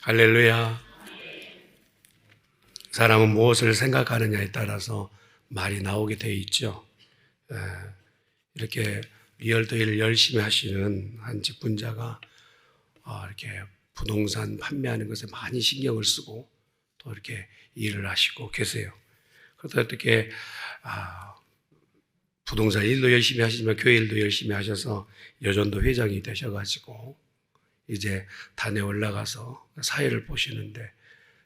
할렐루야. 사람은 무엇을 생각하느냐에 따라서 말이 나오게 되어 있죠. 이렇게 리얼도 일을 열심히 하시는 한 직분자가 이렇게 부동산 판매하는 것에 많이 신경을 쓰고 또 이렇게 일을 하시고 계세요. 그러다 어떻게 부동산 일도 열심히 하시지만 교회 일도 열심히 하셔서 여전도 회장이 되셔가지고 이제 단에 올라가서 사회를 보시는데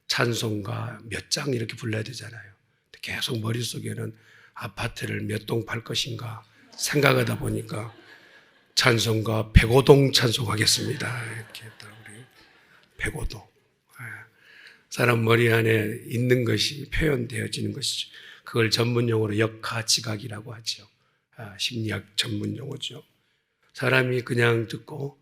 찬송가 몇 장 이렇게 불러야 되잖아요. 계속 머릿속에는 아파트를 몇 동 팔 것인가 생각하다 보니까 찬송가 105동 찬송하겠습니다. 이렇게 우리 105동. 사람 머리 안에 있는 것이 표현되어지는 것이죠. 그걸 전문용어로 역하지각이라고 하죠. 심리학 전문용어죠. 사람이 그냥 듣고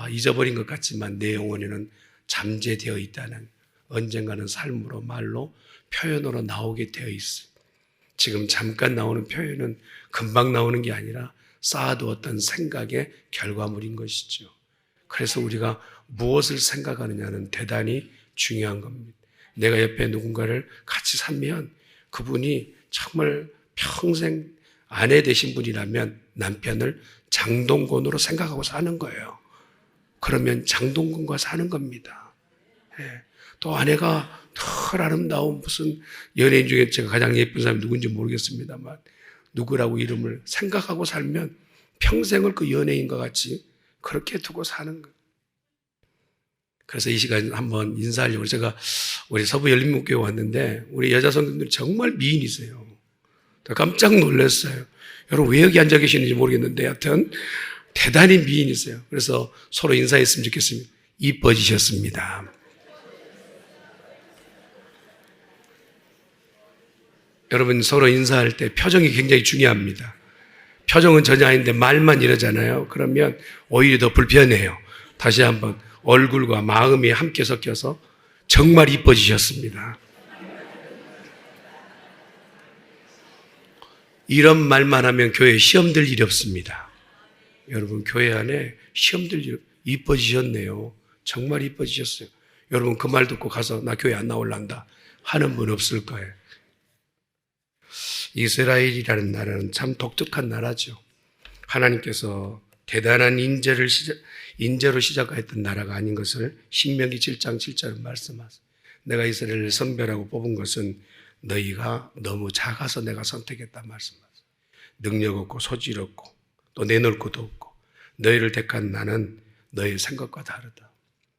잊어버린 것 같지만 내 영혼에는 잠재되어 있다는 언젠가는 삶으로 말로 표현으로 나오게 되어 있어요. 지금 잠깐 나오는 표현은 금방 나오는 게 아니라 쌓아두었던 생각의 결과물인 것이죠. 그래서 우리가 무엇을 생각하느냐는 대단히 중요한 겁니다. 내가 옆에 누군가를 같이 살면 그분이 정말 평생 아내 되신 분이라면 남편을 장동건으로 생각하고 사는 거예요. 그러면 장동건과 사는 겁니다. 또 아내가 덜 아름다운 무슨 연예인 중에 제가 가장 예쁜 사람이 누군지 모르겠습니다만 누구라고 이름을 생각하고 살면 평생을 그 연예인과 같이 그렇게 두고 사는 거예요. 그래서 이 시간 한번 인사하려고 제가 우리 서부 열린목교회 왔는데 우리 여자 성도님들이 정말 미인이세요. 깜짝 놀랐어요. 여러분 왜 여기 앉아 계시는지 모르겠는데 하여튼 대단히 미인이세요. 그래서 서로 인사했으면 좋겠습니다. 이뻐지셨습니다. 여러분 서로 인사할 때 표정이 굉장히 중요합니다. 표정은 전혀 아닌데 말만 이러잖아요. 그러면 오히려 더 불편해요. 다시 한번 얼굴과 마음이 함께 섞여서 정말 이뻐지셨습니다. 이런 말만 하면 교회에 시험 들 일이 없습니다. 여러분 교회 안에 시험 들 일, 이뻐지셨네요. 정말 이뻐지셨어요. 여러분 그 말 듣고 가서 나 교회 안 나올란다 하는 분 없을 거예요. 이스라엘이라는 나라는 참 독특한 나라죠. 하나님께서 대단한 인재로 시작했던 나라가 아닌 것을 신명기 7장 7절은 말씀하세요. 내가 이스라엘을 선별하고 뽑은 것은 너희가 너무 작아서 내가 선택했다 말씀하세요. 능력 없고 소질 없고 또 내놓을 것도 없고 너희를 택한 나는 너희 생각과 다르다.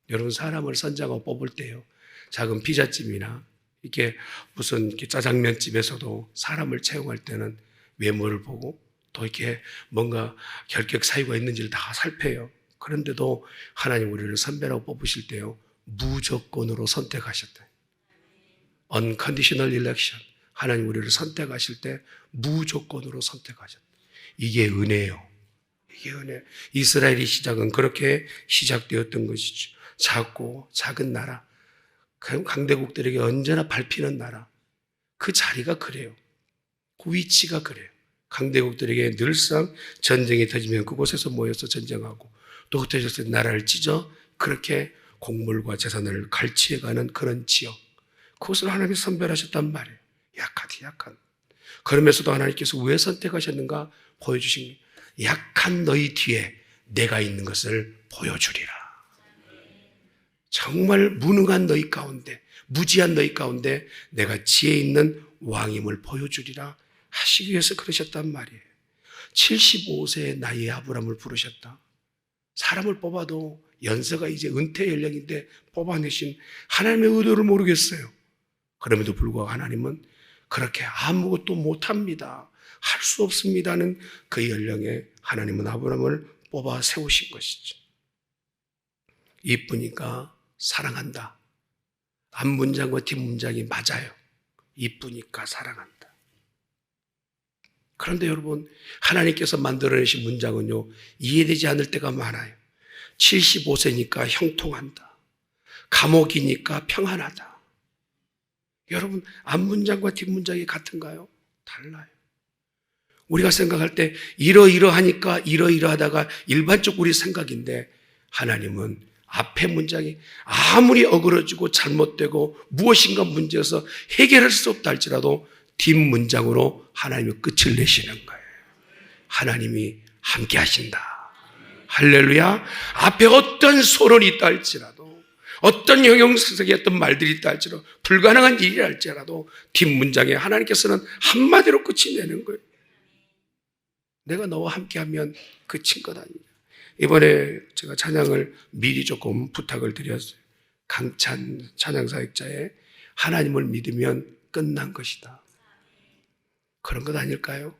여러분 사람을 선정하고 뽑을 때요. 작은 피자집이나 이렇게 무슨 이렇게 짜장면집에서도 사람을 채용할 때는 외모를 보고 또 이렇게 뭔가 결격 사유가 있는지를 다 살펴요. 그런데도 하나님 우리를 선별하고 뽑으실 때요. 무조건으로 선택하셨다. Unconditional election. 하나님 우리를 선택하실 때 무조건으로 선택하셨다. 이게 은혜예요. 이게 은혜. 이스라엘의 시작은 그렇게 시작되었던 것이죠. 작고 작은 나라. 강대국들에게 언제나 밟히는 나라. 그 자리가 그래요. 그 위치가 그래요. 강대국들에게 늘상 전쟁이 터지면 그곳에서 모여서 전쟁하고 또 흩어져서 나라를 찢어 그렇게 곡물과 재산을 갈취해가는 그런 지역. 그것을 하나님이 선별하셨단 말이에요. 약한. 그러면서도 하나님께서 왜 선택하셨는가 보여주신 약한 너희 뒤에 내가 있는 것을 보여주리라. 정말 무능한 너희 가운데, 무지한 너희 가운데 내가 지혜 있는 왕임을 보여주리라 하시기 위해서 그러셨단 말이에요. 75세의 나이에 아브라함을 부르셨다. 사람을 뽑아도 연세가 이제 은퇴 연령인데 뽑아내신 하나님의 의도를 모르겠어요. 그럼에도 불구하고 하나님은 그렇게 아무것도 못합니다. 할 수 없습니다는 그 연령에 하나님은 아브라함을 뽑아 세우신 것이죠. 이쁘니까 사랑한다. 앞문장과 뒷문장이 맞아요. 이쁘니까 사랑한다. 그런데 여러분 하나님께서 만들어내신 문장은요. 이해되지 않을 때가 많아요. 75세니까 형통한다. 감옥이니까 평안하다. 여러분 앞문장과 뒷문장이 같은가요? 달라요. 우리가 생각할 때 이러이러하니까 이러이러하다가 일반적 우리 생각인데 하나님은 앞에 문장이 아무리 어그러지고 잘못되고 무엇인가 문제여서 해결할 수 없다 할지라도 뒷문장으로 하나님이 끝을 내시는 거예요. 하나님이 함께 하신다. 할렐루야. 앞에 어떤 소론이 있다 할지라도, 어떤 형용사적이었던 말들이 있다 할지라도, 불가능한 일이 할지라도 뒷문장에 하나님께서는 한마디로 끝이 내는 거예요. 내가 너와 함께하면 끝인 것 아니냐. 이번에 제가 찬양을 미리 조금 부탁을 드렸어요. 강찬 찬양사역자의 하나님을 믿으면 끝난 것이다. 그런 것 아닐까요?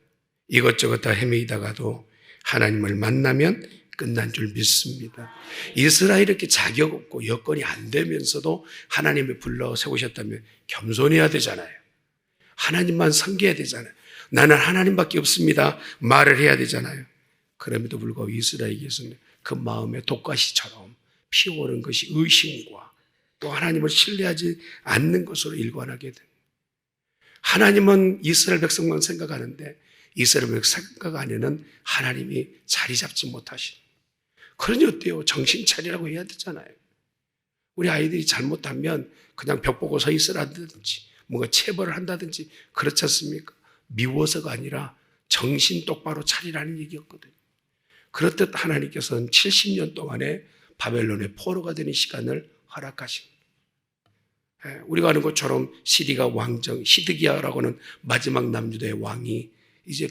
이것저것 다 헤매이다가도 하나님을 만나면 끝난 줄 믿습니다. 이스라엘이 이렇게 자격 없고 여건이 안 되면서도 하나님이 불러 세우셨다면 겸손해야 되잖아요. 하나님만 섬겨야 되잖아요. 나는 하나님밖에 없습니다 말을 해야 되잖아요. 그럼에도 불구하고 이스라엘에게서는 그 마음에 독가시처럼 피어오른 것이 의심과 또 하나님을 신뢰하지 않는 것으로 일관하게 됩니다. 하나님은 이스라엘 백성만 생각하는데 이스라엘 백성 생각 안에는 하나님이 자리 잡지 못하시는. 그러니 어때요? 정신 차리라고 해야 되잖아요. 우리 아이들이 잘못하면 그냥 벽 보고 서 있으라든지 뭔가 체벌을 한다든지 그렇지 않습니까? 미워서가 아니라 정신 똑바로 차리라는 얘기였거든요. 그렇듯 하나님께서는 70년 동안에 바벨론의 포로가 되는 시간을 허락하신 거예요. 우리가 아는 것처럼 시디가 왕정, 시드기야라고 하는 마지막 남유다의 왕이 이제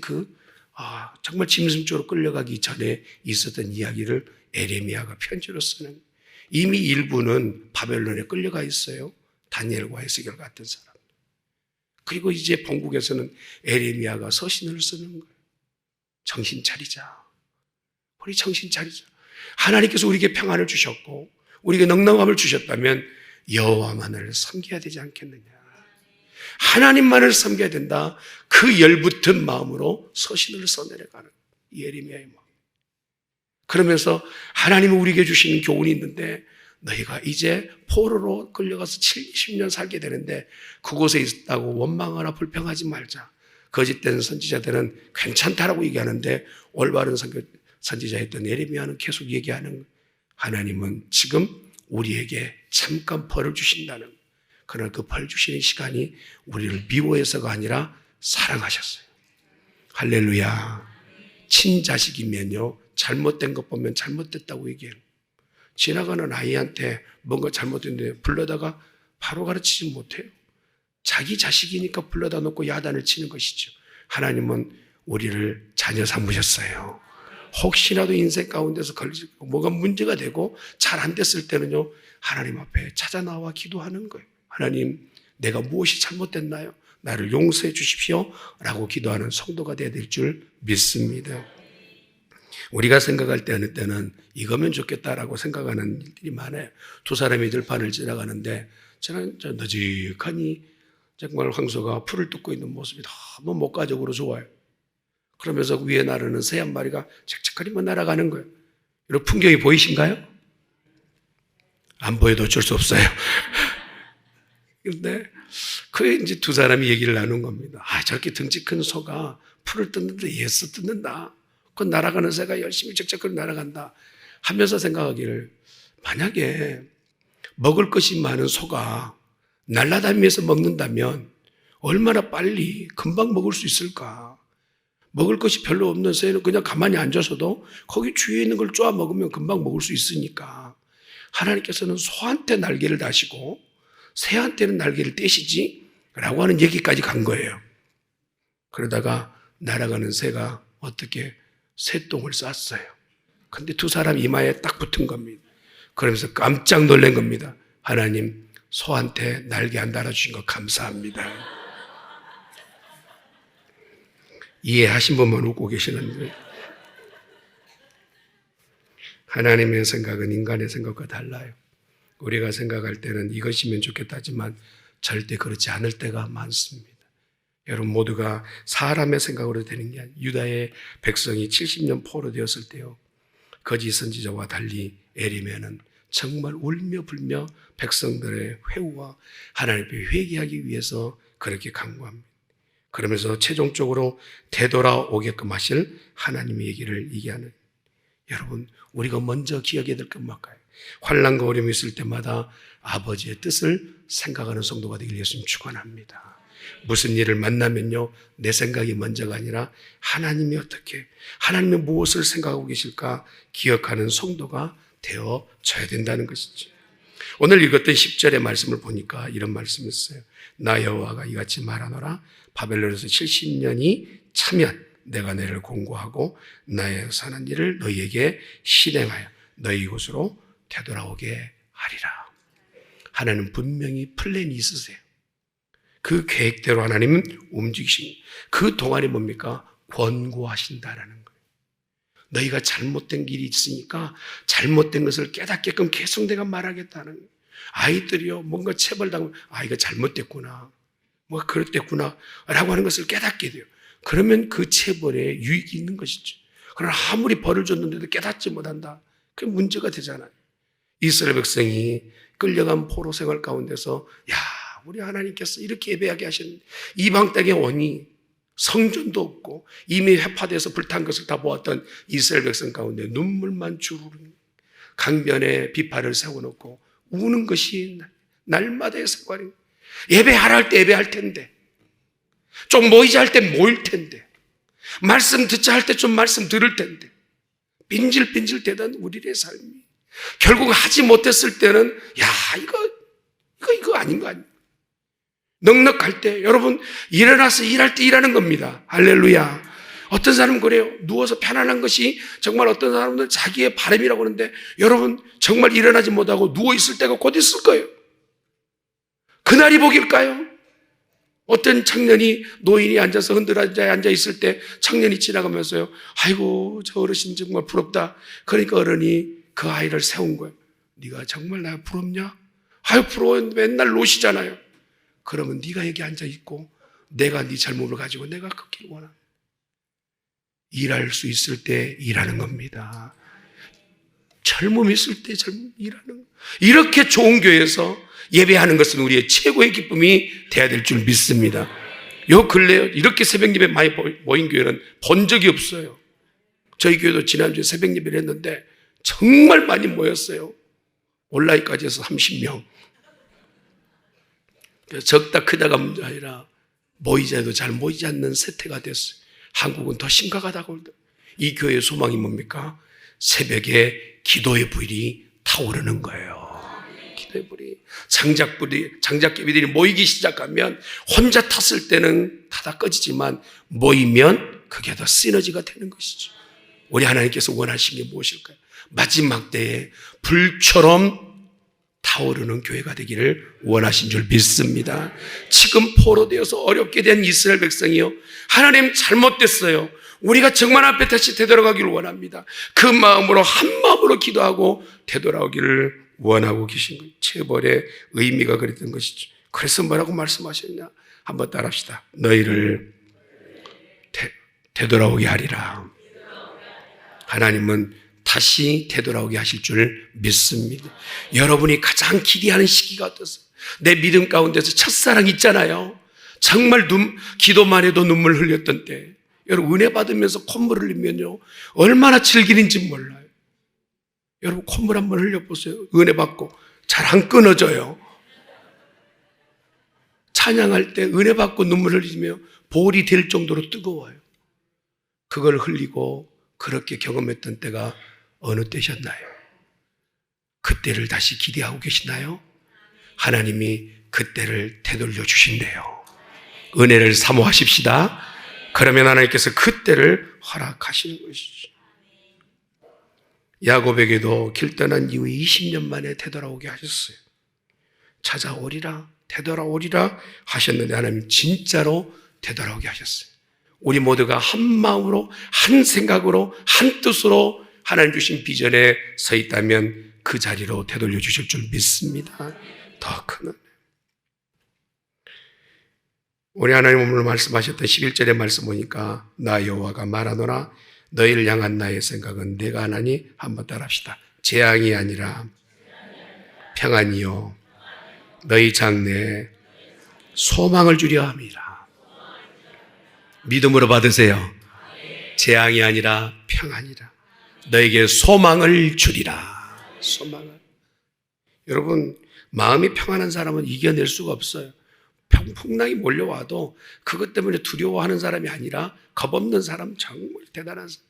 정말 짐승쪽으로 끌려가기 전에 있었던 이야기를 에레미야가 편지로 쓰는 거예요. 이미 일부는 바벨론에 끌려가 있어요. 다니엘과 에스겔 같은 사람. 그리고 이제 본국에서는 에레미야가 서신을 쓰는 거예요. 정신 차리자. 우리 정신 차리자. 하나님께서 우리에게 평안을 주셨고 우리에게 넉넉함을 주셨다면 여호와만을 섬겨야 되지 않겠느냐. 하나님만을 섬겨야 된다. 그 열붙은 마음으로 서신을 써내려가는 이 에레미야의 마음. 그러면서 하나님은 우리에게 주시는 교훈이 있는데 너희가 이제 포로로 끌려가서 70년 살게 되는데 그곳에 있다고 원망하나 불평하지 말자. 거짓된 선지자들은 괜찮다라고 얘기하는데 올바른 선지자였던 에레미야는 계속 얘기하는 하나님은 지금 우리에게 잠깐 벌을 주신다는, 그러나 그 벌 주시는 시간이 우리를 미워해서가 아니라 사랑하셨어요. 할렐루야. 친자식이면요 잘못된 것 보면 잘못됐다고 얘기해요. 지나가는 아이한테 뭔가 잘못됐는데 불러다가 바로 가르치지 못해요. 자기 자식이니까 불러다 놓고 야단을 치는 것이죠. 하나님은 우리를 자녀 삼으셨어요. 혹시라도 인생 가운데서 걸리고 뭐가 문제가 되고 잘 안 됐을 때는요 하나님 앞에 찾아 나와 기도하는 거예요. 하나님, 내가 무엇이 잘못됐나요? 나를 용서해 주십시오 라고 기도하는 성도가 되어야 될 줄 믿습니다. 우리가 생각할 때 어느 때는 이거면 좋겠다라고 생각하는 일들이 많아요. 두 사람이 들판을 지나가는데 저는 너직하니 정말 황소가 풀을 뜯고 있는 모습이 너무 목가적으로 좋아요. 그러면서 위에 나르는 새 한 마리가 착착거리며 날아가는 거예요. 이런 풍경이 보이신가요? 안 보여도 어쩔 수 없어요. 그런데 그에 이제 두 사람이 얘기를 나눈 겁니다. 저렇게 덩치 큰 소가 풀을 뜯는데 예서 뜯는다. 그 날아가는 새가 열심히 쩍쩍거리 날아간다 하면서 생각하기를, 만약에 먹을 것이 많은 소가 날아다니면서 먹는다면 얼마나 빨리 금방 먹을 수 있을까? 먹을 것이 별로 없는 새는 그냥 가만히 앉아서도 거기 주위에 있는 걸 쪼아 먹으면 금방 먹을 수 있으니까 하나님께서는 소한테 날개를 다시고 새한테는 날개를 떼시지 라고 하는 얘기까지 간 거예요. 그러다가 날아가는 새가 어떻게 새똥을 쌌어요. 근데 두 사람 이마에 딱 붙은 겁니다. 그러면서 깜짝 놀란 겁니다. 하나님, 소한테 날개 안 달아주신 거 감사합니다. 이해하신 분만 웃고 계시는데, 하나님의 생각은 인간의 생각과 달라요. 우리가 생각할 때는 이것이면 좋겠다지만 절대 그렇지 않을 때가 많습니다. 여러분 모두가 사람의 생각으로 되는 게 아니에요. 유다의 백성이 70년 포로되었을 때요, 거짓 선지자와 달리 에레미야는 정말 울며 불며 백성들의 회유와 하나님 앞에 회개하기 위해서 그렇게 강구합니다. 그러면서 최종적으로 되돌아오게끔 하실 하나님의 얘기를 얘기하는, 여러분, 우리가 먼저 기억해야 될 건 뭘까요? 환난과 어려움이 있을 때마다 아버지의 뜻을 생각하는 성도가 되길 예수님 축원합니다. 무슨 일을 만나면요, 내 생각이 먼저가 아니라 하나님이 어떻게, 하나님이 무엇을 생각하고 계실까 기억하는 성도가 되어져야 된다는 것이죠. 오늘 읽었던 10절의 말씀을 보니까 이런 말씀이 있어요. 나 여호와가 이같이 말하노라. 바벨론에서 70년이 차면 내가 너를 공고하고 나의 선한 일을 너희에게 실행하여 너희 이곳으로 되돌아오게 하리라. 하나님은 분명히 플랜이 있으세요. 그 계획대로 하나님은 움직이신, 그 동안이 뭡니까? 권고하신다라는 거예요. 너희가 잘못된 길이 있으니까 잘못된 것을 깨닫게끔 계속 내가 말하겠다는 거예요. 아이들이요, 뭔가 체벌당하면 이거 잘못됐구나, 뭐가 그랬댔구나 라고 하는 것을 깨닫게 돼요. 그러면 그 체벌에 유익이 있는 것이죠. 그러나 아무리 벌을 줬는데도 깨닫지 못한다, 그게 문제가 되잖아요. 이스라엘 백성이 끌려간 포로 생활 가운데서 우리 하나님께서 이렇게 예배하게 하셨는데 이방 땅에 오니 성전도 없고 이미 회파돼서 불탄 것을 다 보았던 이스라엘 백성 가운데 눈물만 주르르 강변에 비파를 세워놓고 우는 것이 날마다의 생활입니다. 예배하라 할 때 예배할 텐데, 좀 모이자 할 때 모일 텐데, 말씀 듣자 할 때 좀 말씀 들을 텐데, 빈질빈질 되던 우리의 삶이 결국 하지 못했을 때는 이거 아닌 거 아니에요. 넉넉할 때, 여러분 일어나서 일할 때 일하는 겁니다. 할렐루야. 어떤 사람은 그래요. 누워서 편안한 것이 정말 어떤 사람은 자기의 바람이라고 하는데, 여러분 정말 일어나지 못하고 누워있을 때가 곧 있을 거예요. 그날이 복일까요? 어떤 청년이, 노인이 앉아서 흔들어져 앉아있을 때 청년이 지나가면서요, 아이고 저 어르신 정말 부럽다. 그러니까 어른이 그 아이를 세운 거예요. 네가 정말 나 부럽냐? 부러워. 맨날 노시잖아요. 그러면 네가 여기 앉아있고 내가 네 젊음을 가지고 내가 걷기를 원합니다. 일할 수 있을 때 일하는 겁니다. 젊음이 있을 때 일하는 거. 이렇게 좋은 교회에서 예배하는 것은 우리의 최고의 기쁨이 돼야 될 줄 믿습니다. 요 근래에 이렇게 새벽 예배 많이 모인 교회는 본 적이 없어요. 저희 교회도 지난주에 새벽 예배를 했는데 정말 많이 모였어요. 온라인까지 해서 30명. 적다 크다가 문제 아니라 모이자 해도 잘 모이지 않는 세태가 됐어요. 한국은 더 심각하다고. 이 교회의 소망이 뭡니까? 새벽에 기도의 불이 타오르는 거예요. 기도의 불이. 장작개비들이 모이기 시작하면 혼자 탔을 때는 다 꺼지지만 모이면 그게 더 시너지가 되는 것이죠. 우리 하나님께서 원하시는 게 무엇일까요? 마지막 때에 불처럼 타오르는 교회가 되기를 원하신 줄 믿습니다. 지금 포로되어서 어렵게 된 이스라엘 백성이요, 하나님 잘못됐어요. 우리가 정말 앞에 다시 되돌아가기를 원합니다. 그 마음으로 한 마음으로 기도하고 되돌아오기를 원하고 계신 거예요. 체벌의 의미가 그랬던 것이죠. 그래서 뭐라고 말씀하셨냐? 한번 따라합시다. 너희를 되돌아오게 하리라. 하나님은 다시 되돌아오게 하실 줄 믿습니다. 여러분이 가장 기대하는 시기가 어떠세요? 내 믿음 가운데서 첫사랑 있잖아요. 정말 기도만 해도 눈물 흘렸던 때, 여러분 은혜 받으면서 콧물 흘리면요 얼마나 즐기는지 몰라요. 여러분 콧물 한번 흘려보세요. 은혜 받고 잘 안 끊어져요. 찬양할 때 은혜 받고 눈물 흘리며 볼이 될 정도로 뜨거워요. 그걸 흘리고 그렇게 경험했던 때가 어느 때셨나요? 그때를 다시 기대하고 계시나요? 하나님이 그때를 되돌려 주신대요. 은혜를 사모하십시다. 그러면 하나님께서 그때를 허락하시는 것이죠. 야곱에게도 길 떠난 이후에 20년 만에 되돌아오게 하셨어요. 찾아오리라, 되돌아오리라 하셨는데 하나님 진짜로 되돌아오게 하셨어요. 우리 모두가 한 마음으로, 한 생각으로, 한 뜻으로 하나님 주신 비전에 서 있다면 그 자리로 되돌려 주실 줄 믿습니다. 더 큰 은혜. 우리 하나님 오늘 말씀하셨던 11절의 말씀 보니까 나 여호와가 말하노라. 너희를 향한 나의 생각은 내가 하나니. 한번 따라합시다. 재앙이 아니라 평안이요 너희 장래에 소망을 주려 함이라. 믿음으로 받으세요. 재앙이 아니라 평안이라. 너에게 소망을 주리라. 소망을. 여러분, 마음이 평안한 사람은 이겨낼 수가 없어요. 풍랑이 몰려와도 그것 때문에 두려워하는 사람이 아니라 겁없는 사람, 정말 대단한 사람.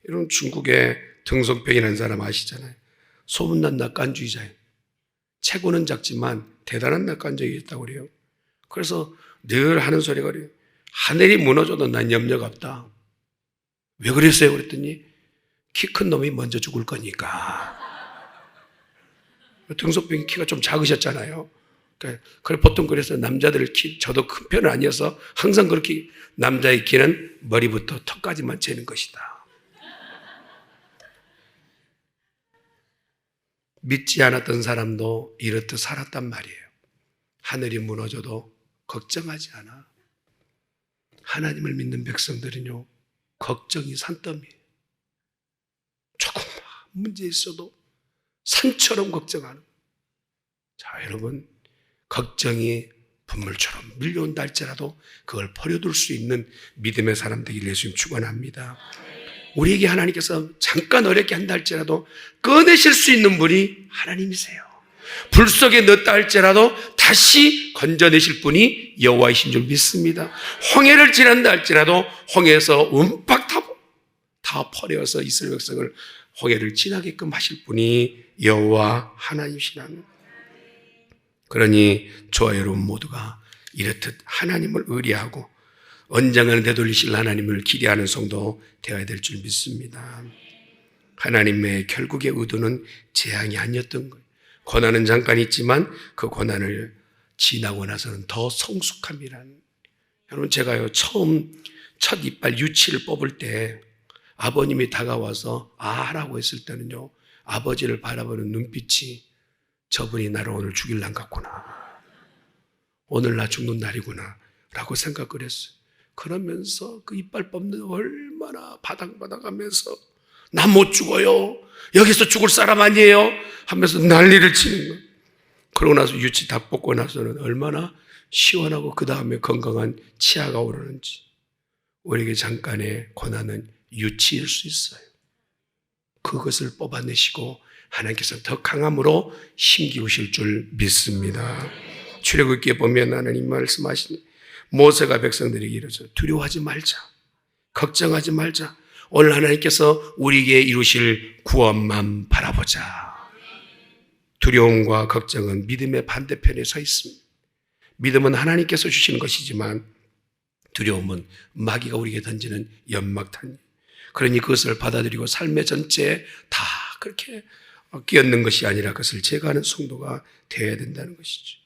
여러분, 중국의 등송병이라는 사람 아시잖아요. 소문난 낙관주의자예요. 체구는 작지만 대단한 낙관적이었다고 그래요. 그래서 늘 하는 소리가 그래요. 하늘이 무너져도 난 염려가 없다. 왜 그랬어요? 그랬더니 키 큰 놈이 먼저 죽을 거니까. 등소병이 키가 좀 작으셨잖아요. 그래 보통 그래서 남자들 키, 저도 큰 편은 아니어서 항상 그렇게 남자의 키는 머리부터 턱까지만 재는 것이다. 믿지 않았던 사람도 이렇듯 살았단 말이에요. 하늘이 무너져도 걱정하지 않아. 하나님을 믿는 백성들은요, 걱정이 산더미예요. 조금만 문제 있어도 산처럼 걱정하는. 자, 여러분, 걱정이 분물처럼 밀려온다 할지라도 그걸 버려둘 수 있는 믿음의 사람 되기를 예수님 축원합니다. 우리에게 하나님께서 잠깐 어렵게 한다 할지라도 꺼내실 수 있는 분이 하나님이세요. 불 속에 넣었다 할지라도 다시 건져내실 분이 여호와이신 줄 믿습니다. 홍해를 지난다 할지라도 홍해에서 움팍 다 퍼내어서 이스라엘 백성을 홍해를 지나게끔 하실 분이 여호와 하나님이시라는. 그러니 저와 여러분 모두가 이렇듯 하나님을 의뢰하고 언젠가는 되돌리실 하나님을 기대하는 성도 되어야 될 줄 믿습니다. 하나님의 결국의 의도는 재앙이 아니었던 거예요. 고난은 잠깐 있지만 그 고난을 지나고 나서는 더 성숙함이라는. 여러분, 제가요 첫 이빨 유치를 뽑을 때 아버님이 다가와서 하라고 했을 때는요, 아버지를 바라보는 눈빛이 저분이 나를 오늘 죽일란 같구나, 오늘 나 죽는 날이구나 라고 생각을 했어요. 그러면서 그 이빨 뽑는 얼마나 바닥바닥하면서 나 못 죽어요, 여기서 죽을 사람 아니에요 하면서 난리를 치는 거예요. 그러고 나서 유치 다 뽑고 나서는 얼마나 시원하고 그 다음에 건강한 치아가 오르는지. 우리에게 잠깐의 고난은 유치일 수 있어요. 그것을 뽑아내시고 하나님께서 더 강함으로 힘기우실 줄 믿습니다. 출애굽기에 보면 하나님 말씀하시니 모세가 백성들에게 이르죠. 두려워하지 말자, 걱정하지 말자. 오늘 하나님께서 우리에게 이루실 구원만 바라보자. 두려움과 걱정은 믿음의 반대편에 서 있습니다. 믿음은 하나님께서 주시는 것이지만 두려움은 마귀가 우리에게 던지는 연막탄. 그러니 그것을 받아들이고 삶의 전체에 다 그렇게 끼얹는 것이 아니라 그것을 제거하는 성도가 되어야 된다는 것이죠.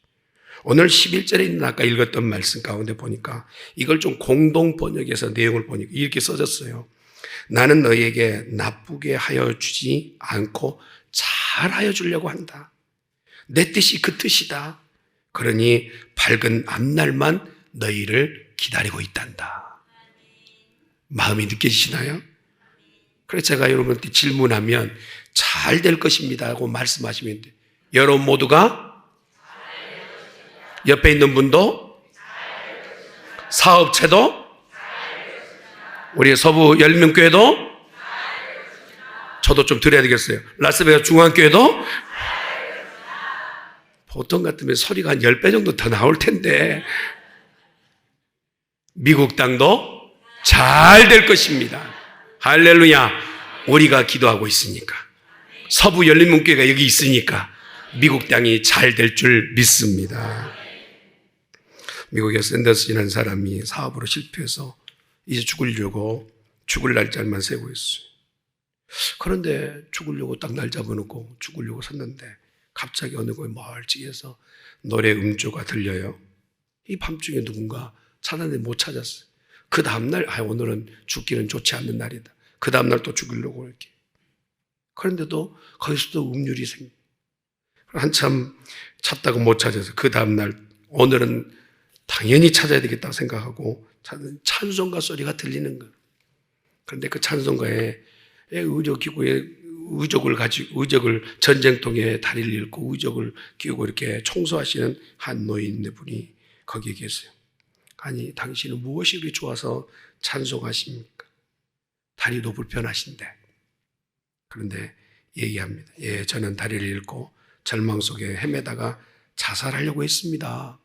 오늘 11절에 있는 아까 읽었던 말씀 가운데 보니까 이걸 좀 공동 번역해서 내용을 보니까 이렇게 써졌어요. 나는 너희에게 나쁘게 하여 주지 않고 잘하여 주려고 한다. 내 뜻이 그 뜻이다. 그러니 밝은 앞날만 너희를 기다리고 있단다. 마음이 느껴지시나요? 그래서 제가 여러분한테 질문하면 잘 될 것입니다 하고 말씀하시면 돼요. 여러분 모두가 옆에 있는 분도 사업체도 우리 서부 열명교회도 저도 좀 드려야 되겠어요. 라스베가스 중앙교회도 보통 같으면 소리가 한 10배 정도 더 나올 텐데 미국 땅도 잘 될 것입니다. 할렐루야. 우리가 기도하고 있으니까, 서부 열린문교회가 여기 있으니까 미국 땅이 잘 될 줄 믿습니다. 미국의 샌더슨이라는 사람이 사업으로 실패해서 이제 죽을 날짜만 세고 있어요. 그런데 죽으려고 딱 날 잡아놓고 죽으려고 섰는데 갑자기 어느 곳에 멀찍이에서 노래 음조가 들려요. 이 밤중에 누군가 찾았는데 못 찾았어요. 그 다음날 오늘은 죽기는 좋지 않는 날이다. 그 다음날 또 죽으려고 이렇게. 그런데도 거기서도 음률이 생겨. 한참 찾다가 못 찾아서 그 다음날 오늘은 당연히 찾아야 되겠다고 생각하고 찾는 찬송가 소리가 들리는 거예요. 그런데 그 찬송가에 의료기구에 의적을 전쟁통에 다리를 잃고 의적을 끼우고 이렇게 청소하시는 한 노인분이 거기에 계세요. 아니, 당신은 무엇이 그리 좋아서 찬송하십니까? 다리도 불편하신데 그런데 얘기합니다. 예, 저는 다리를 잃고 절망 속에 헤매다가 자살하려고 했습니다.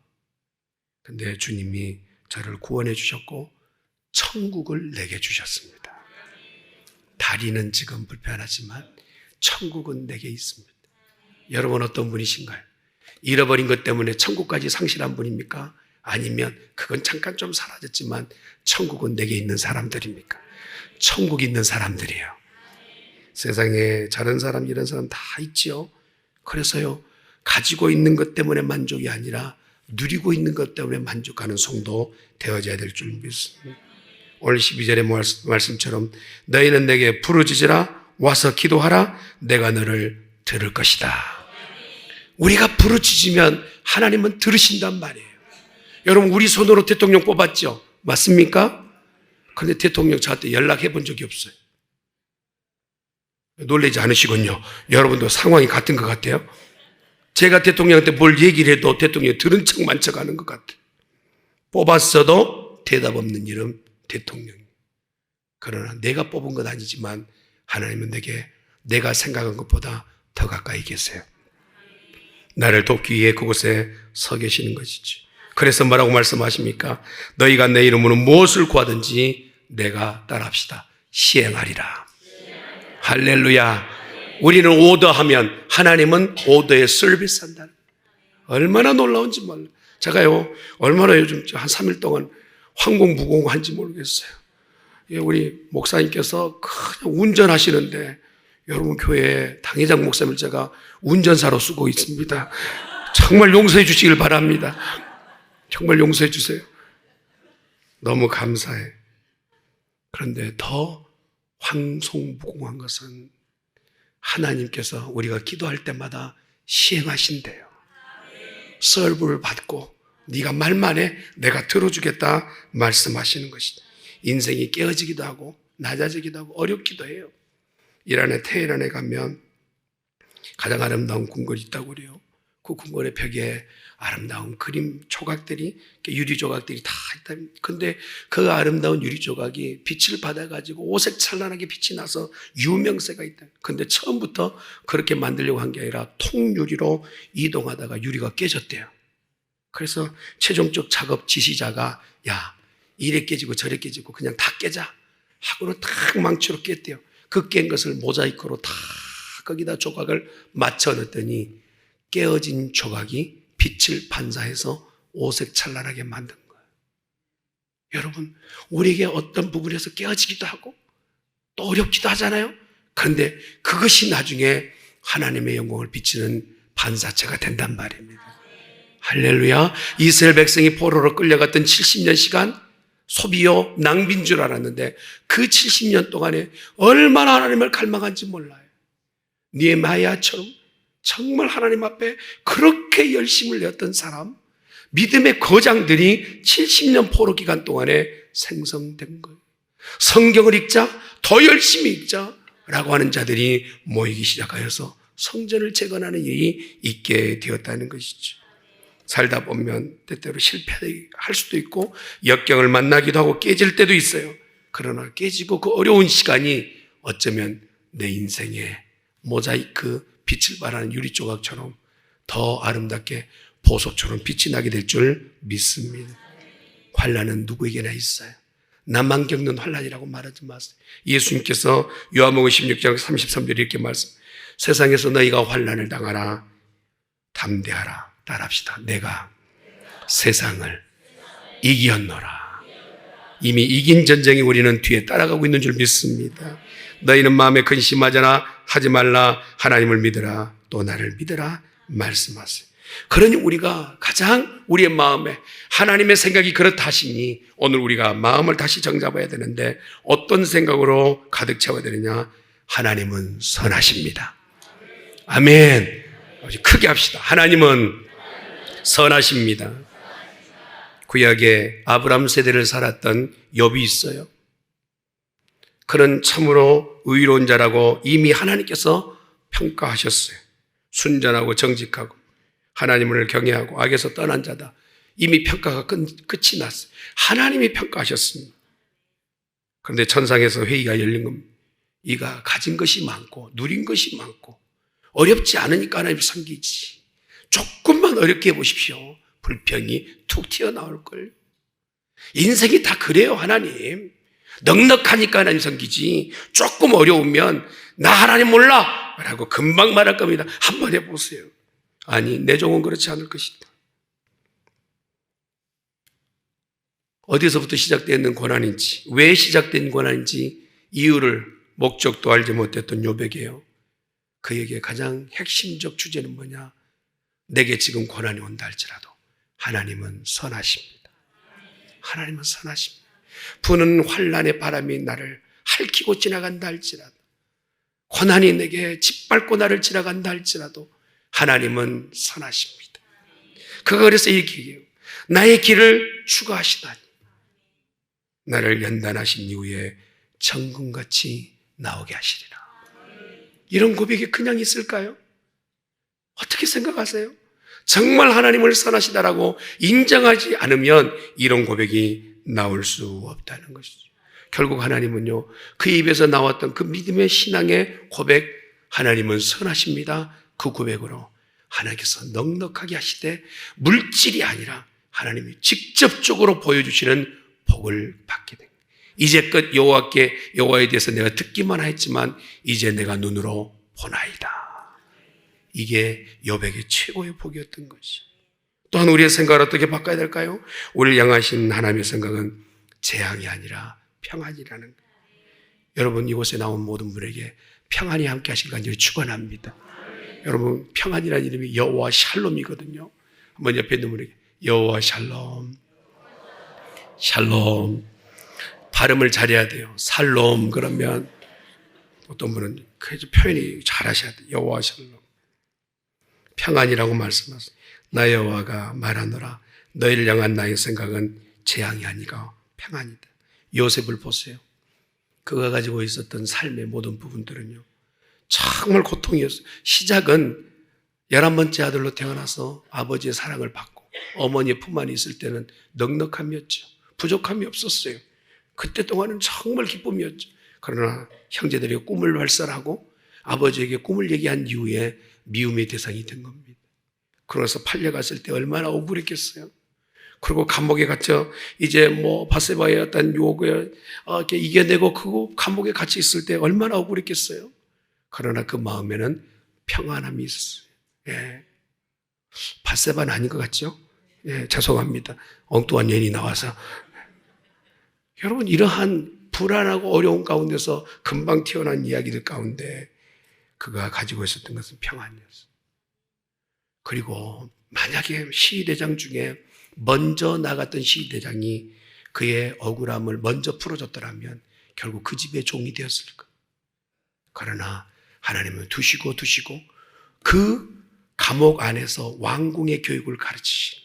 근데 주님이 저를 구원해 주셨고 천국을 내게 주셨습니다. 다리는 지금 불편하지만 천국은 내게 있습니다. 여러분 어떤 분이신가요? 잃어버린 것 때문에 천국까지 상실한 분입니까? 아니면 그건 잠깐 좀 사라졌지만 천국은 내게 있는 사람들입니까? 천국 있는 사람들이에요. 세상에 저런 사람 이런 사람 다 있지요. 그래서요, 가지고 있는 것 때문에 만족이 아니라 누리고 있는 것 때문에 만족하는 성도 되어져야 될 줄 믿습니다. 오늘 12절의 말씀처럼 너희는 내게 부르짖으라, 와서 기도하라, 내가 너를 들을 것이다. 우리가 부르짖으면 하나님은 들으신단 말이에요. 여러분, 우리 손으로 대통령 뽑았죠? 맞습니까? 그런데 대통령 저한테 연락해 본 적이 없어요. 놀라지 않으시군요. 여러분도 상황이 같은 것 같아요. 제가 대통령한테 뭘 얘기를 해도 대통령이 들은 척만 척하는 것 같아요. 뽑았어도 대답 없는 이름 대통령. 그러나 내가 뽑은 건 아니지만 하나님은 내게 내가 생각한 것보다 더 가까이 계세요. 나를 돕기 위해 그곳에 서 계시는 것이지. 그래서 뭐라고 말씀하십니까? 너희가 내 이름으로 무엇을 구하든지 내가 따라합시다. 시행하리라. 할렐루야. 우리는 오더하면 하나님은 오더에 서비스한다. 얼마나 놀라운지 몰라요. 제가요, 얼마나 요즘 한 3일 동안 황공무공한지 모르겠어요. 우리 목사님께서 그냥 운전하시는데 여러분 교회 당회장 목사님을 제가 운전사로 쓰고 있습니다. 정말 용서해 주시길 바랍니다. 정말 용서해 주세요. 너무 감사해. 그런데 더 황송무공한 것은 하나님께서 우리가 기도할 때마다 시행하신대요. 설부를 받고 네가 말만 해 내가 들어주겠다 말씀하시는 것이죠. 인생이 깨어지기도 하고 낮아지기도 하고 어렵기도 해요. 이란에 테헤란에 가면 가장 아름다운 궁궐이 있다고 그래요. 그 궁궐의 벽에 아름다운 그림 조각들이, 유리 조각들이 다 있다. 근데 그 아름다운 유리 조각이 빛을 받아가지고 오색 찬란하게 빛이 나서 유명세가 있다. 근데 처음부터 그렇게 만들려고 한 게 아니라 통유리로 이동하다가 유리가 깨졌대요. 그래서 최종적 작업 지시자가 야, 이래 깨지고 저래 깨지고 그냥 다 깨자 하고는 탁 망치로 깼대요. 그 깬 것을 모자이크로 다 거기다 조각을 맞춰 넣었더니 깨어진 조각이 빛을 반사해서 오색 찬란하게 만든 거예요. 여러분, 우리에게 어떤 부분에서 깨어지기도 하고 또 어렵기도 하잖아요. 그런데 그것이 나중에 하나님의 영광을 비치는 반사체가 된단 말입니다. 할렐루야. 이스라엘 백성이 포로로 끌려갔던 70년 시간 소비요 낭비인 줄 알았는데 그 70년 동안에 얼마나 하나님을 갈망한지 몰라요. 느헤미야처럼 정말 하나님 앞에 그렇게 열심을 내었던 사람, 믿음의 거장들이 70년 포로 기간 동안에 생성된 거예요. 성경을 읽자, 더 열심히 읽자라고 하는 자들이 모이기 시작하여서 성전을 재건하는 일이 있게 되었다는 것이죠. 살다 보면 때때로 실패할 수도 있고 역경을 만나기도 하고 깨질 때도 있어요. 그러나 깨지고 그 어려운 시간이 어쩌면 내 인생의 모자이크 빛을 발하는 유리 조각처럼 더 아름답게 보석처럼 빛이 나게 될 줄 믿습니다. 환난은 누구에게나 있어요. 나만 겪는 환난이라고 말하지 마세요. 예수님께서 요한복음 16장 33절에 이렇게 말씀, 세상에서 너희가 환난을 당하라, 담대하라. 따라합시다. 내가 세상을 이기었노라. 이미 이긴 전쟁이 우리는 뒤에 따라가고 있는 줄 믿습니다. 너희는 마음에 근심하거나 하지 말라. 하나님을 믿으라. 또 나를 믿으라. 말씀하세요. 그러니 우리가 가장 우리의 마음에 하나님의 생각이 그렇다 하시니 오늘 우리가 마음을 다시 정잡아야 되는데 어떤 생각으로 가득 채워야 되느냐? 하나님은 선하십니다. 아멘. 크게 합시다. 하나님은 선하십니다. 구약에 아브람 세대를 살았던 욥이 있어요. 그는 참으로 의로운 자라고 이미 하나님께서 평가하셨어요. 순전하고 정직하고 하나님을 경외하고 악에서 떠난 자다. 이미 평가가 끝이 났어요. 하나님이 평가하셨습니다. 그런데 천상에서 회의가 열린 겁니다. 이가 가진 것이 많고 누린 것이 많고 어렵지 않으니까 하나님 섬기지. 조금만 어렵게 해보십시오. 불평이 툭 튀어나올걸요. 인생이 다 그래요. 하나님 넉넉하니까 하나님 섬기지, 조금 어려우면 나 하나님 몰라 라고 금방 말할 겁니다. 한번 해보세요. 아니, 내 종은 그렇지 않을 것이다. 어디서부터 시작되는 고난인지, 왜 시작된 고난인지 이유를, 목적도 알지 못했던 욥에게요, 그에게 가장 핵심적 주제는 뭐냐? 내게 지금 고난이 온다 할지라도 하나님은 선하십니다. 하나님은 선하십니다. 부는 환란의 바람이 나를 핥히고 지나간다 할지라도, 고난이 내게 짓밟고 나를 지나간다 할지라도 하나님은 선하십니다. 그가 그래서 얘기해요. 나의 길을 추구하시다니 나를 연단하신 이후에 정금같이 나오게 하시리라. 이런 고백이 그냥 있을까요? 어떻게 생각하세요? 정말 하나님을 선하시다라고 인정하지 않으면 이런 고백이 나올 수 없다는 것이죠. 결국 하나님은요, 그 입에서 나왔던 그 믿음의 신앙의 고백, 하나님은 선하십니다, 그 고백으로 하나님께서 넉넉하게 하시되 물질이 아니라 하나님이 직접적으로 보여주시는 복을 받게 됩니다. 이제껏 여호와에 대해서 내가 듣기만 했지만 이제 내가 눈으로 보나이다. 이게 욥에게 최고의 복이었던 것이. 또한 우리의 생각을 어떻게 바꿔야 될까요? 우리를 향하신 하나님의 생각은 재앙이 아니라 평안이라는 거예요. 여러분, 이곳에 나온 모든 분에게 평안이 함께 하실 간절히 축원합니다. 여러분, 평안이라는 이름이 여호와 샬롬이거든요. 한번 옆에 있는 분에게 여호와 샬롬. 샬롬. 발음을 잘해야 돼요. 살롬 그러면 어떤 분은 표현이 잘하셔야 돼요. 여호와 샬롬. 평안이라고 말씀하세요. 나 여호와가 말하노라. 너희를 향한 나의 생각은 재앙이 아니라 평안이다. 요셉을 보세요. 그가 가지고 있었던 삶의 모든 부분들은요, 정말 고통이었어요. 시작은 11번째 아들로 태어나서 아버지의 사랑을 받고 어머니의 품 안에 있을 때는 넉넉함이었죠. 부족함이 없었어요. 그때 동안은 정말 기쁨이었죠. 그러나 형제들이 꿈을 발설하고 아버지에게 꿈을 얘기한 이후에 미움의 대상이 된 겁니다. 그래서 팔려갔을 때 얼마나 억울했겠어요. 그리고 감옥에 갇혀 이제 바세바의 어떤 유혹을 이렇게 이겨내고 그 감옥에 갇혀 있을 때 얼마나 억울했겠어요. 그러나 그 마음에는 평안함이 있었어요. 예. 바세바는 아닌 것 같죠? 예, 죄송합니다. 엉뚱한 예이 나와서. 여러분, 이러한 불안하고 어려운 가운데서 금방 튀어나온 이야기들 가운데 그가 가지고 있었던 것은 평안이었어요. 그리고 만약에 시위대장 중에 먼저 나갔던 시위대장이 그의 억울함을 먼저 풀어줬더라면 결국 그 집의 종이 되었을 거예요. 그러나 하나님은 두시고 그 감옥 안에서 왕궁의 교육을 가르치시는,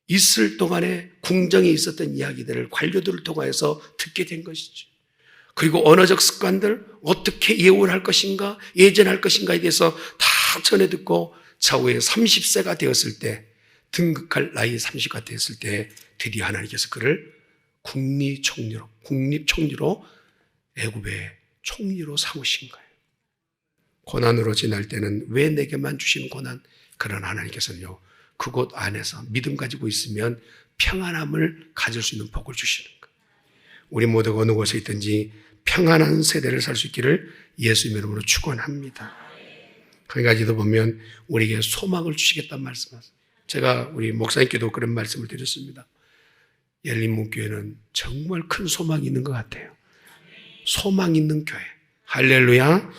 있을 동안에 궁정에 있었던 이야기들을 관료들을 통해서 듣게 된 것이죠. 그리고 언어적 습관들, 어떻게 예언할 것인가, 예전할 것인가에 대해서 다 전해 듣고 차후에 30세가 되었을 때, 등극할 나이 30가 되었을 때 드디어 하나님께서 그를 국립총리로 애굽의 총리로 삼으신 거예요. 고난으로 지날 때는 왜 내게만 주시는 고난? 그러나 하나님께서는요, 그곳 안에서 믿음 가지고 있으면 평안함을 가질 수 있는 복을 주시는 거예요. 우리 모두가 어느 곳에 있든지 평안한 세대를 살 수 있기를 예수님 이름으로 축원합니다. 거기까지도 보면 우리에게 소망을 주시겠다는 말씀하세요. 제가 우리 목사님께도 그런 말씀을 드렸습니다. 열린문교회는 정말 큰 소망이 있는 것 같아요. 소망 있는 교회. 할렐루야.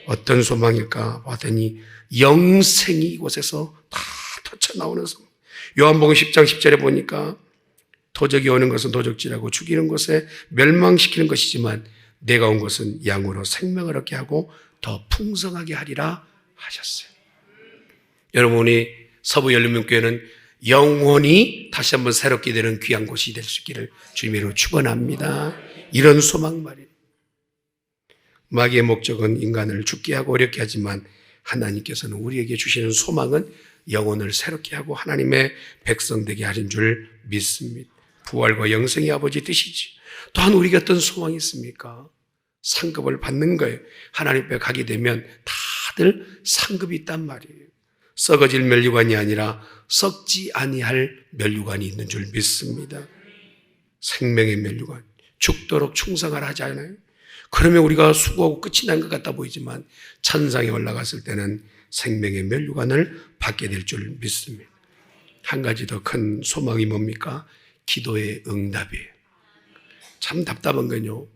어떤 소망일까 봤더니 영생이 이곳에서 다 터쳐나오는 소망. 요한복음 10장 10절에 보니까 도적이 오는 것은 도적질하고 죽이는 것에 멸망시키는 것이지만 내가 온 것은 양으로 생명을 얻게 하고 더 풍성하게 하리라 하셨어요. 여러분이 서부 열린문교회는 영원히 다시 한번 새롭게 되는 귀한 곳이 될 수 있기를 주님으로 축원합니다. 이런 소망 말이에요. 마귀의 목적은 인간을 죽게 하고 어렵게 하지만 하나님께서는 우리에게 주시는 소망은 영혼을 새롭게 하고 하나님의 백성 되게 하신 줄 믿습니다. 부활과 영생의 아버지 뜻이지. 또한 우리가 어떤 소망이 있습니까? 상급을 받는 거예요. 하나님 앞에 가게 되면 다들 상급이 있단 말이에요. 썩어질 면류관이 아니라 썩지 아니할 면류관이 있는 줄 믿습니다. 생명의 면류관. 죽도록 충성을 하지 않아요? 그러면 우리가 수고하고 끝이 난 것 같아 보이지만 천상에 올라갔을 때는 생명의 면류관을 받게 될 줄 믿습니다. 한 가지 더 큰 소망이 뭡니까? 기도의 응답이에요. 참 답답한 건요,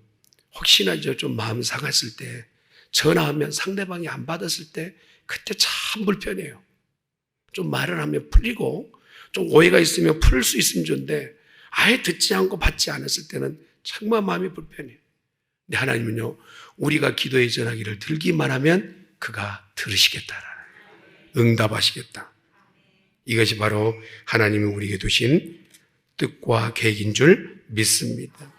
혹시나 이제 좀 마음 상했을 때, 전화하면 상대방이 안 받았을 때 그때 참 불편해요. 좀 말을 하면 풀리고 좀 오해가 있으면 풀 수 있으면 좋은데 아예 듣지 않고 받지 않았을 때는 정말 마음이 불편해요. 근데 하나님은요, 우리가 기도의 전화기를 들기만 하면 그가 들으시겠다라는, 응답하시겠다. 이것이 바로 하나님이 우리에게 두신 뜻과 계획인 줄 믿습니다.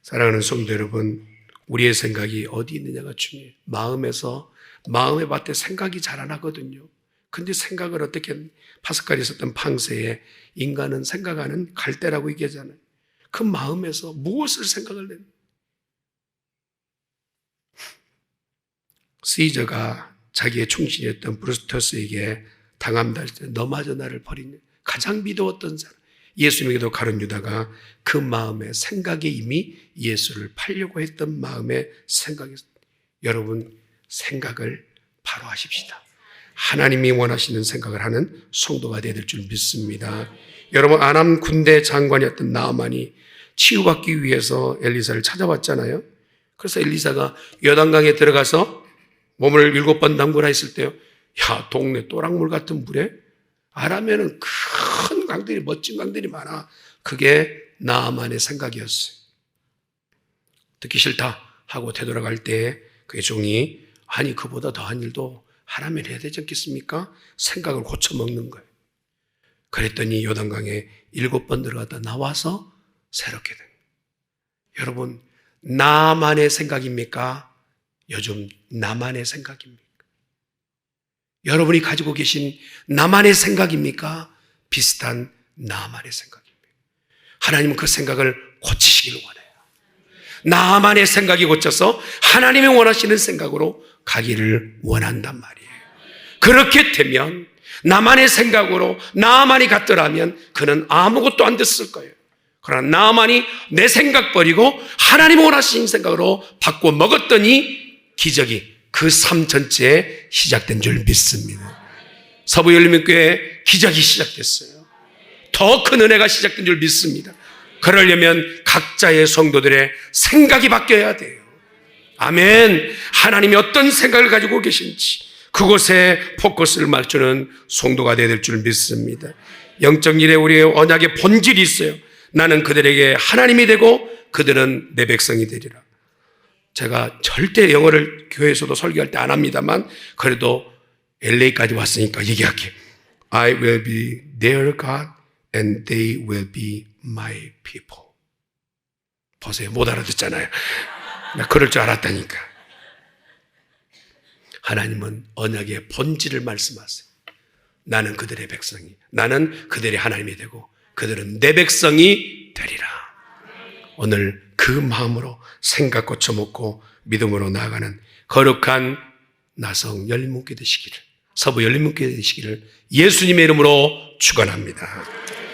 사랑하는 성도 여러분, 우리의 생각이 어디 있느냐가 중요해요. 마음의 밭에 생각이 자라나거든요. 근데 생각을 어떻게, 파스칼이 썼던 팡세에 인간은 생각하는 갈대라고 얘기하잖아요. 그 마음에서 무엇을 생각을 내? 시저가 자기의 충신이었던 브루스터스에게 당함다 할 때 너마저 나를 버리냐. 가장 믿어왔던 사람, 예수님에게도 가룟 유다가 그 마음의 생각에 이미 예수를 팔려고 했던 마음의 생각이었어요. 여러분, 생각을 바로 하십시다. 하나님이 원하시는 생각을 하는 성도가 되어야 될 줄 믿습니다. 여러분, 아람 군대 장관이었던 나아만이 치유받기 위해서 엘리사를 찾아왔잖아요. 그래서 엘리사가 요단강에 들어가서 몸을 7번 담그라 했을 때요, 야, 동네 또랑물 같은 물에 아람에는 큰 강들이, 멋진 강들이 많아. 그게 나아만의 생각이었어요. 듣기 싫다 하고 되돌아갈 때 그의 종이, 아니 그보다 더한 일도 하라면 해야 되지 않겠습니까? 생각을 고쳐먹는 거예요. 그랬더니 요단강에 7번 들어갔다 나와서 새롭게 된 거예요. 여러분, 나만의 생각입니까? 요즘 나만의 생각입니까? 여러분이 가지고 계신 나만의 생각입니까? 비슷한 나만의 생각입니까? 하나님은 그 생각을 고치시길 원해요. 나만의 생각이 고쳐서 하나님이 원하시는 생각으로 가기를 원한단 말이에요. 그렇게 되면, 나만의 생각으로 나만이 갔더라면 그는 아무것도 안 됐을 거예요. 그러나 나만이 내 생각 버리고 하나님이 원하시는 생각으로 바꿔 먹었더니 기적이 그 삶 전체에 시작된 줄 믿습니다. 서부열림교회 기적이 시작됐어요. 더 큰 은혜가 시작된 줄 믿습니다. 그러려면 각자의 성도들의 생각이 바뀌어야 돼요. 아멘. 하나님이 어떤 생각을 가지고 계신지 그곳에 포커스를 맞추는 성도가 되어야 될 줄 믿습니다. 영적 일에 우리의 언약의 본질이 있어요. 나는 그들에게 하나님이 되고 그들은 내 백성이 되리라. 제가 절대 영어를 교회에서도 설교할 때 안 합니다만 그래도 LA까지 왔으니까 얘기할게요. I will be their God and they will be my people. 보세요. 못 알아듣잖아요. 나 그럴 줄 알았다니까. 하나님은 언약의 본질을 말씀하세요. 나는 그들의 백성이, 나는 그들의 하나님이 되고 그들은 내 백성이 되리라. 오늘 그 마음으로 생각 고쳐먹고 믿음으로 나아가는 거룩한 나성 열린문교회 되시기를, 서부 열린문교회 되시기를 예수님의 이름으로 축원합니다.